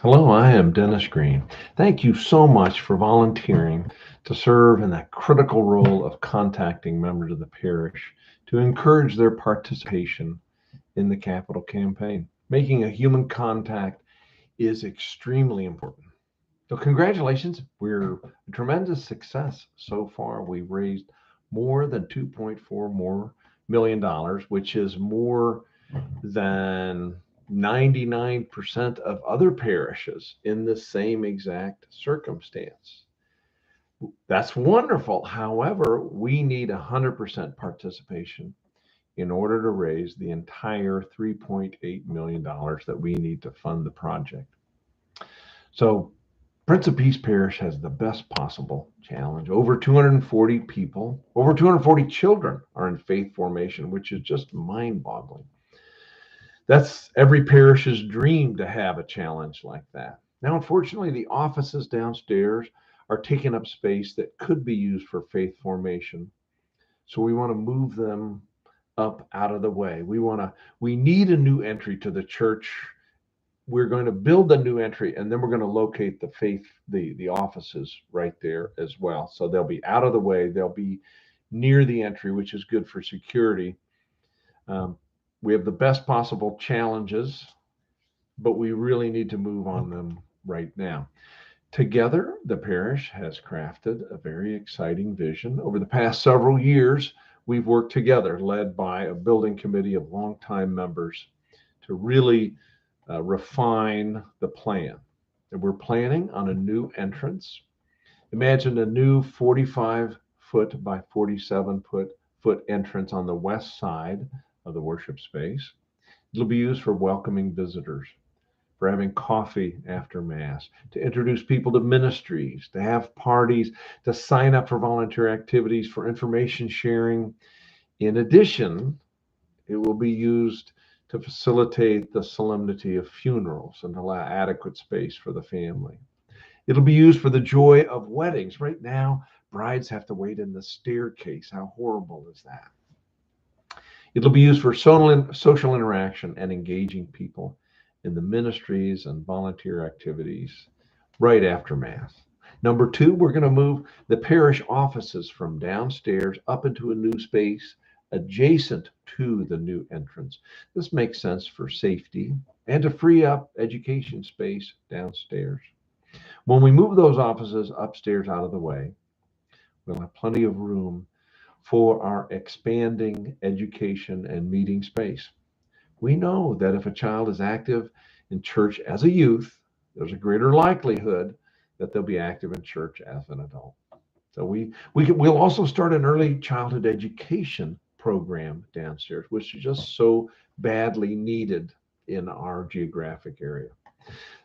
Hello, I am Dennis Green. Thank you so much for volunteering to serve in that critical role of contacting members of the parish to encourage their participation in the capital campaign. Making a human contact is extremely important. So, congratulations. We're a tremendous success so far. We've raised more than 2.4 more million dollars, which is more than 99% of other parishes in the same exact circumstance. That's wonderful. However, we need 100% participation in order to raise the entire $3.8 million that we need to fund the project. So, Prince of Peace Parish has the best possible challenge. Over 240 people, over 240 children are in faith formation, which is just mind boggling. That's every parish's dream to have a challenge like that. Now, unfortunately, the offices downstairs are taking up space that could be used for faith formation. So we want to move them up out of the way. We need a new entry to the church. We're going to build a new entry and then we're going to locate the offices right there as well. So they'll be out of the way. They'll be near the entry, which is good for security. Um, we have the best possible challenges, but we really need to move on them right now. Together, the parish has crafted a very exciting vision. Over the past several years, we've worked together, led by a building committee of longtime members, to really refine the plan. And we're planning on a new entrance. Imagine a new 45-foot by 47-foot entrance on the west side of the worship space. It'll be used for welcoming visitors, for having coffee after Mass, to introduce people to ministries, to have parties, to sign up for volunteer activities, for information sharing. In addition, it will be used to facilitate the solemnity of funerals and allow adequate space for the family. It'll be used for the joy of weddings. Right now, brides have to wait in the staircase. How horrible is that? It'll be used for social interaction and engaging people in the ministries and volunteer activities right after Mass. Number two, we're going to move the parish offices from downstairs up into a new space adjacent to the new entrance. This makes sense for safety and to free up education space downstairs. When we move those offices upstairs out of the way, we'll have plenty of room for our expanding education and meeting space. We know that if a child is active in church as a youth, there's a greater likelihood that they'll be active in church as an adult. So we'll also start an early childhood education program downstairs, which is just so badly needed in our geographic area.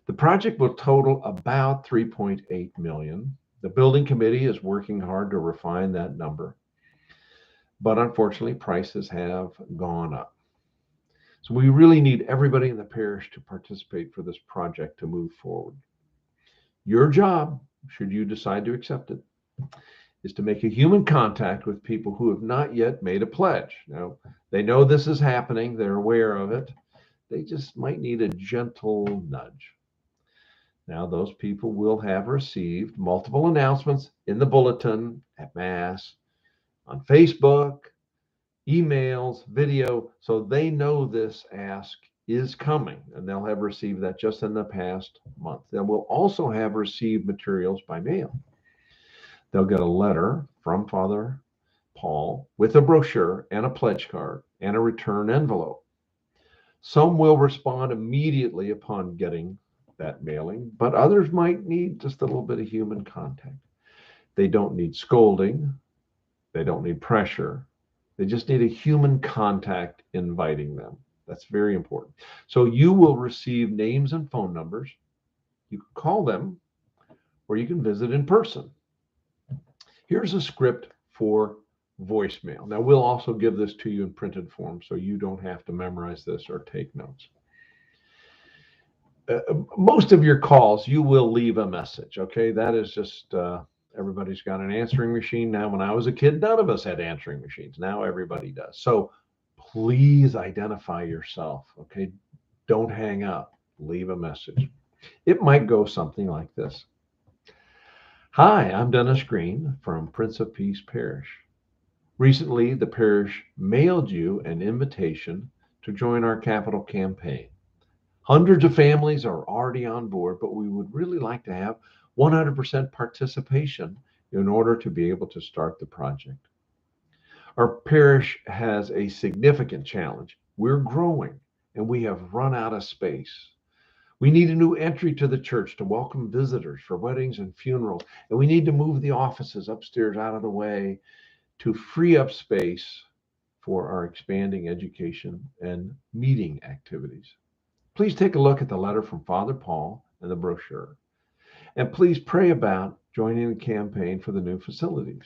The project will total about 3.8 million. The building committee is working hard to refine that number, but unfortunately prices have gone up. So we really need everybody in the parish to participate for this project to move forward. Your job, should you decide to accept it, is to make a human contact with people who have not yet made a pledge. Now, they know this is happening, they're aware of it. They just might need a gentle nudge. Now, those people will have received multiple announcements in the bulletin, at Mass, on Facebook, emails, video, so they know this ask is coming and they'll have received that just in the past month. They will also have received materials by mail. They'll get a letter from Father Paul with a brochure and a pledge card and a return envelope. Some will respond immediately upon getting that mailing, but others might need just a little bit of human contact. They don't need scolding, they don't need pressure. They just need a human contact inviting them. That's very important. So you will receive names and phone numbers. You can call them or you can visit in person. Here's a script for voicemail. Now, we'll also give this to you in printed form so you don't have to memorize this or take notes. Most of your calls, you will leave a message. Okay. That is just, everybody's got an answering machine now. When I was a kid, none of us had answering machines. Now everybody does. So please identify yourself. Okay. Don't hang up. Leave a message. It might go something like this. Hi, I'm Dennis Green from Prince of Peace Parish. Recently, the parish mailed you an invitation to join our capital campaign. Hundreds of families are already on board, but we would really like to have 100% participation in order to be able to start the project. Our parish has a significant challenge. We're growing and we have run out of space. We need a new entry to the church to welcome visitors for weddings and funerals, and we need to move the offices upstairs out of the way to free up space for our expanding education and meeting activities. Please take a look at the letter from Father Paul and the brochure. And please pray about joining the campaign for the new facilities.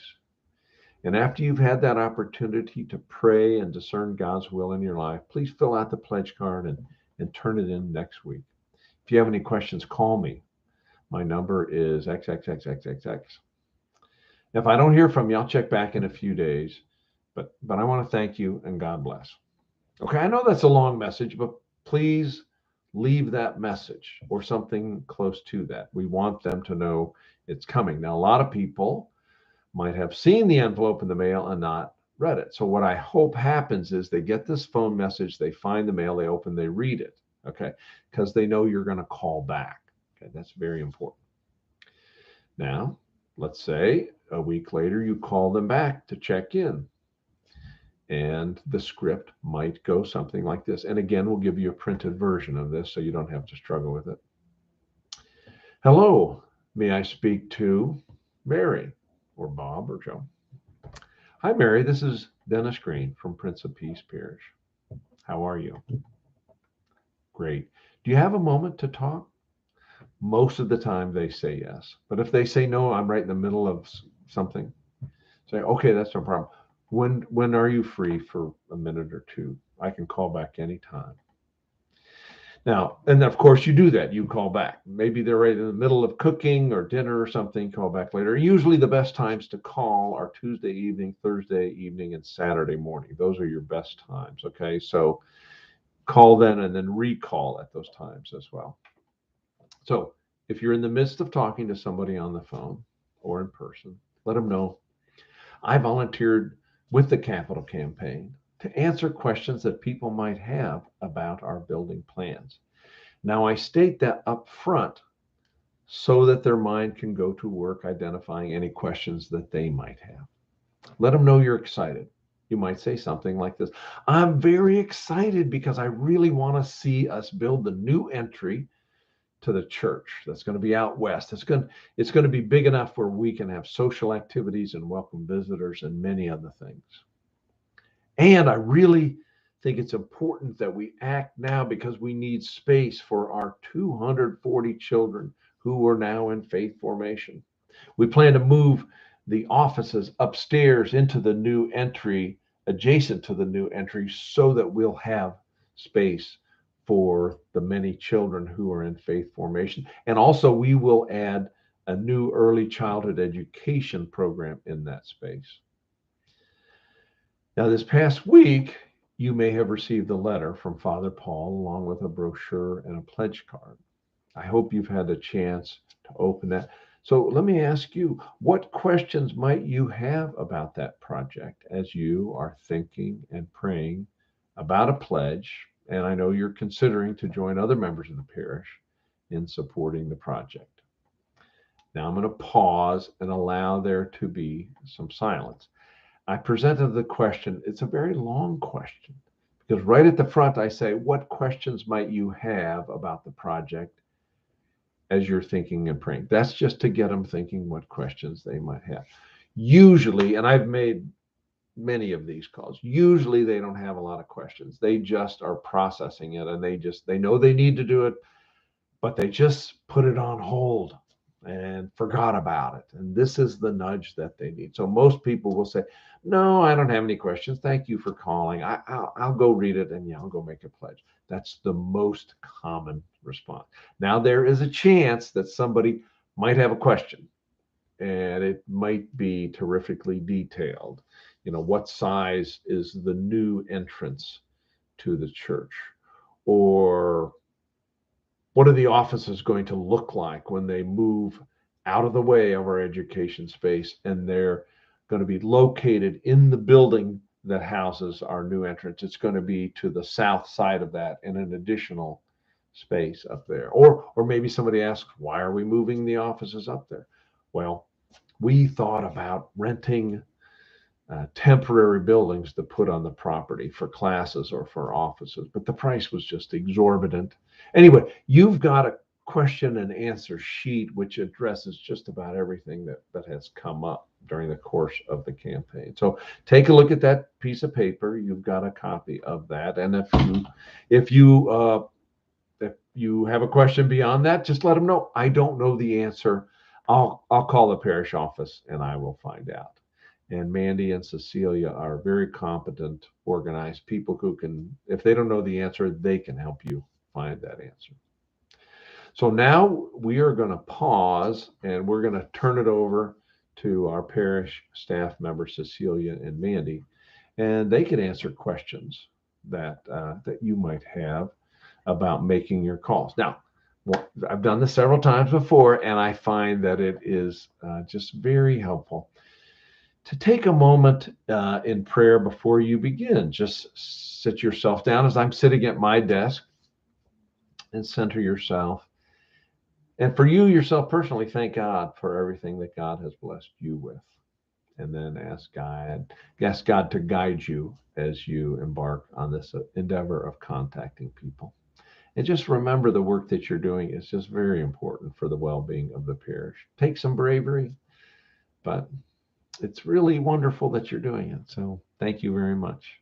And after you've had that opportunity to pray and discern God's will in your life, please fill out the pledge card and turn it in next week. If you have any questions, call me. My number is XXXXXX. If I don't hear from you, I'll check back in a few days. But I want to thank you and God bless. Okay, I know that's a long message, but please leave that message or something close to that. We want them to know it's coming. Now, a lot of people might have seen the envelope in the mail and not read it. So what I hope happens is they get this phone message, they find the mail, they open, they read it, okay? Because they know you're going to call back. Okay, that's very important. Now, let's say a week later you call them back to check in. And the script might go something like this. And again, we'll give you a printed version of this so you don't have to struggle with it. Hello, may I speak to Mary or Bob or Joe? Hi, Mary. This is Dennis Green from Prince of Peace Parish. How are you? Great. Do you have a moment to talk? Most of the time they say yes. But if they say no, I'm right in the middle of something. Say, okay, that's no problem. When are you free for a minute or two? I can call back anytime. Now, and of course you do that. You call back. Maybe they're right in the middle of cooking or dinner or something. Call back later. Usually the best times to call are Tuesday evening, Thursday evening, and Saturday morning. Those are your best times. Okay, so call then and then recall at those times as well. So if you're in the midst of talking to somebody on the phone or in person, let them know I volunteered with the Capital Campaign to answer questions that people might have about our building plans. Now, I state that up front so that their mind can go to work identifying any questions that they might have. Let them know you're excited. You might say something like this: I'm very excited because I really want to see us build the new entry to the church that's going to be out west. It's going to be big enough where we can have social activities and welcome visitors and many other things. And I really think it's important that we act now because we need space for our 240 children who are now in faith formation. We plan to move the offices upstairs into the new entry, adjacent to the new entry, so that we'll have space for the many children who are in faith formation. And also, we will add a new early childhood education program in that space. Now, this past week, you may have received a letter from Father Paul along with a brochure and a pledge card. I hope you've had a chance to open that. So let me ask you, what questions might you have about that project as you are thinking and praying about a pledge? And I know you're considering to join other members of the parish in supporting the project. Now I'm going to pause and allow there to be some silence. I presented the question. It's a very long question because right at the front, I say, what questions might you have about the project as you're thinking and praying? That's just to get them thinking what questions they might have. Usually, and I've made many of these calls, usually they don't have a lot of questions. They just are processing it and they know they need to do it, but they just put it on hold and forgot about it. And this is the nudge that they need. So most people will say, no, I don't have any questions. Thank you for calling. I'll go read it and I'll go make a pledge. That's the most common response. Now, there is a chance that somebody might have a question and it might be terrifically detailed. You know, what size is the new entrance to the church? Or What are the offices going to look like when they move out of the way of our education space and they're going to be located in the building that houses our new entrance? It's going to be to the south side of that in an additional space up there. Or maybe somebody asks, why are we moving the offices up there? Well, we thought about renting temporary buildings to put on the property for classes or for offices, but the price was just exorbitant. Anyway, you've got a question and answer sheet which addresses just about everything that has come up during the course of the campaign. So take a look at that piece of paper. You've got a copy of that, and if you have a question beyond that, just let them know. I don't know the answer. I'll call the parish office and I will find out. And Mandy and Cecilia are very competent, organized people who can, if they don't know the answer, they can help you find that answer. So now we are going to pause and we're going to turn it over to our parish staff members, Cecilia and Mandy, and they can answer questions that you might have about making your calls. Now, I've done this several times before, and I find that it is just very helpful to take a moment in prayer before you begin. Just sit yourself down as I'm sitting at my desk and center yourself. And for you yourself personally, thank God for everything that God has blessed you with. And then ask God to guide you as you embark on this endeavor of contacting people. And just remember the work that you're doing is just very important for the well-being of the parish. Take some bravery, but it's really wonderful that you're doing it. So thank you very much.